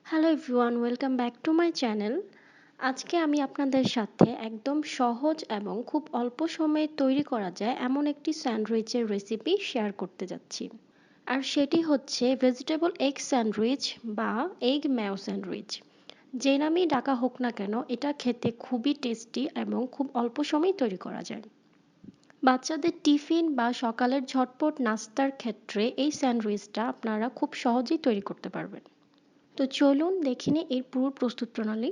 Hello everyone, welcome back to my channel. আজকে আমি আপনাদের সাথে একদম সহজ এবং খুব অল্প সময়ে তৈরি করা যায় এমন একটি স্যান্ডউইচের রেসিপি শেয়ার করতে যাচ্ছি। আর সেটি হচ্ছে ভেজিটেবল এগ স্যান্ডউইচ বা এগ ম্যাও স্যান্ডউইচ। যে নামেই ডাকা হোক না কেন, এটা খেতে খুবই টেস্টি এবং খুব অল্প সময়ে তৈরি করা যায়। বাচ্চাদের টিফিন বা সকালের ঝটপট নাস্তার ক্ষেত্রে এই স্যান্ডউইচটা আপনারা খুব সহজেই তৈরি করতে পারবেন। তো চলুন দেখে নিই এর পুরো প্রস্তুত প্রণালী।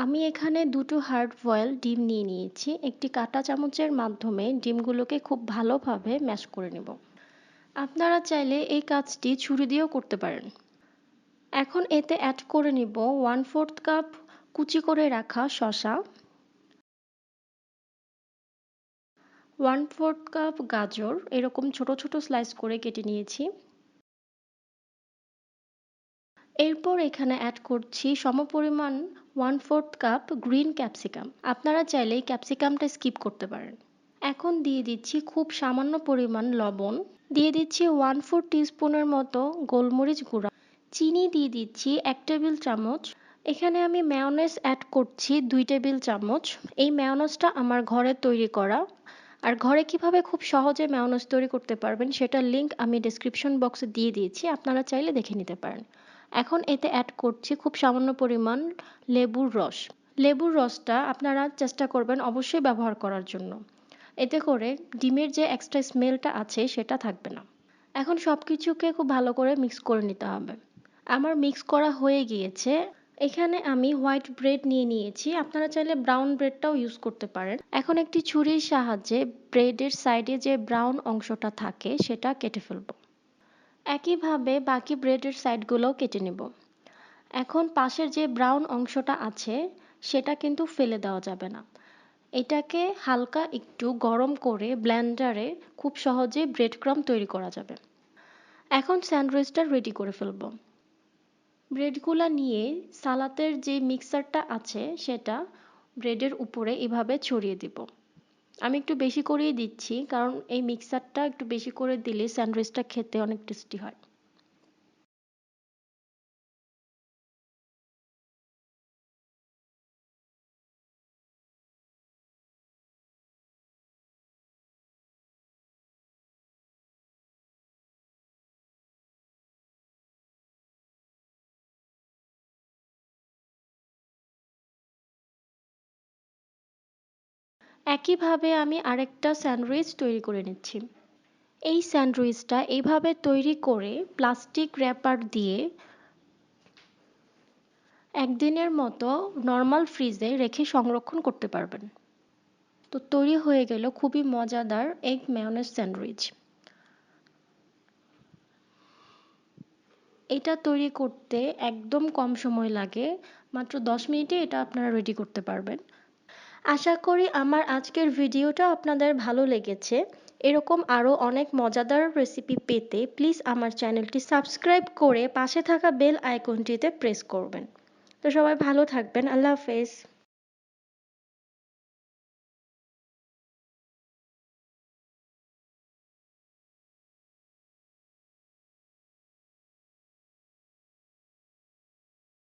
আমি এখানে দুটো হার্ড বয়েল ডিম নিয়ে নিয়েছি। একটি কাঁটা চামচের মাধ্যমে ডিমগুলোকে খুব ভালোভাবে ম্যাশ করে নেব। আপনারা চাইলে এই কাজটি ছুরি দিয়েও করতে পারেন। এখন এতে অ্যাড করে নিব 1/4 কাপ কুচি করে রাখা শসা, 1/4 কাপ গাজর এরকম ছোট ছোট স্লাইস করে কেটে নিয়েছি। এরপর এখানে অ্যাড করছি সমপরিমাণ 1/4 কাপ গ্রিন ক্যাপসিকাম। আপনারা চাইলে এই ক্যাপসিকামটা স্কিপ করতে পারেন। এখন দিয়ে দিচ্ছি খুব সামান্য পরিমাণ লবণ, দিয়ে দিচ্ছি 1/4 টিস্পুনের মতো গোলমরিচ গুঁড়া, চিনি দিয়ে দিচ্ছি 1 টেবিল চামচ। এখানে আমি মেয়োনেজ অ্যাড করছি 2 টেবিল চামচ। এই মেয়োনেজটা আমার ঘরে তৈরি করা। আর ঘরে কিভাবে খুব সহজে মেয়োনেজ তৈরি করতে পারবেন সেটার লিংক আমি ডেসক্রিপশন বক্সে দিয়ে দিয়েছি, আপনারা চাইলে দেখে নিতে পারেন। এখন এতে অ্যাড করছি খুব সামান্য পরিমাণ লেবুর রস। লেবুর রসটা আপনারা চেষ্টা করবেন অবশ্যই ব্যবহার করার জন্য। এতে করে ডিমের যে এক্সট্রা স্মেলটা আছে সেটা থাকবে না। এখন সব কিছুকে খুব ভালো করে মিক্স করে নিতে হবে। আমার মিক্স করা হয়ে গিয়েছে। এখানে আমি হোয়াইট ব্রেড নিয়ে নিয়েছি, আপনারা চাইলে ব্রাউন ব্রেডটাও ইউজ করতে পারেন। এখন একটি ছুরির সাহায্যে ব্রেডের সাইডে যে ব্রাউন অংশটা থাকে সেটা কেটে ফেলব। একইভাবে বাকি ব্রেডের সাইডগুলোও কেটে নেব। এখন পাশের যে ব্রাউন অংশটা আছে সেটা কিন্তু ফেলে দেওয়া যাবে না। এটাকে হালকা একটু গরম করে ব্লেন্ডারে খুব সহজে ব্রেড ক্রাম্ব তৈরি করা যাবে। এখন স্যান্ডউইচটা রেডি করে ফেলব। ব্রেডগুলা নিয়ে সালাতের যে মিক্সারটা আছে সেটা ব্রেডের উপরে এভাবে ছড়িয়ে দিব। আমি একটু বেশি করেই দিচ্ছি, কারণ এই মিক্সারটা একটু বেশি করে দিলে স্যান্ডউইচটা খেতে অনেক টেস্টি হয়। একইভাবে আমি আরেকটা স্যান্ডউইচ তৈরি করে নিচ্ছি। এই স্যান্ডউইচটা এইভাবে তৈরি করে প্লাস্টিক র্যাপার দিয়ে একদিনের মতো নর্মাল ফ্রিজে রেখে সংরক্ষণ করতে পারবেন। তো তৈরি হয়ে গেল খুবই মজাদার এগ মেয়োনেজ স্যান্ডউইচ। এটা তৈরি করতে একদম কম সময় লাগে, মাত্র 10 মিনিটে এটা আপনারা রেডি করতে পারবেন। আশা করি আমার আজকের ভিডিওটা আপনাদের ভালো লেগেছে। এরকম আরও অনেক মজাদার রেসিপি পেতে প্লিজ আমার চ্যানেলটি সাবস্ক্রাইব করে পাশে থাকা বেল আইকনটিতে প্রেস করবেন। তো সবাই ভালো থাকবেন। আল্লাহ হাফেজ।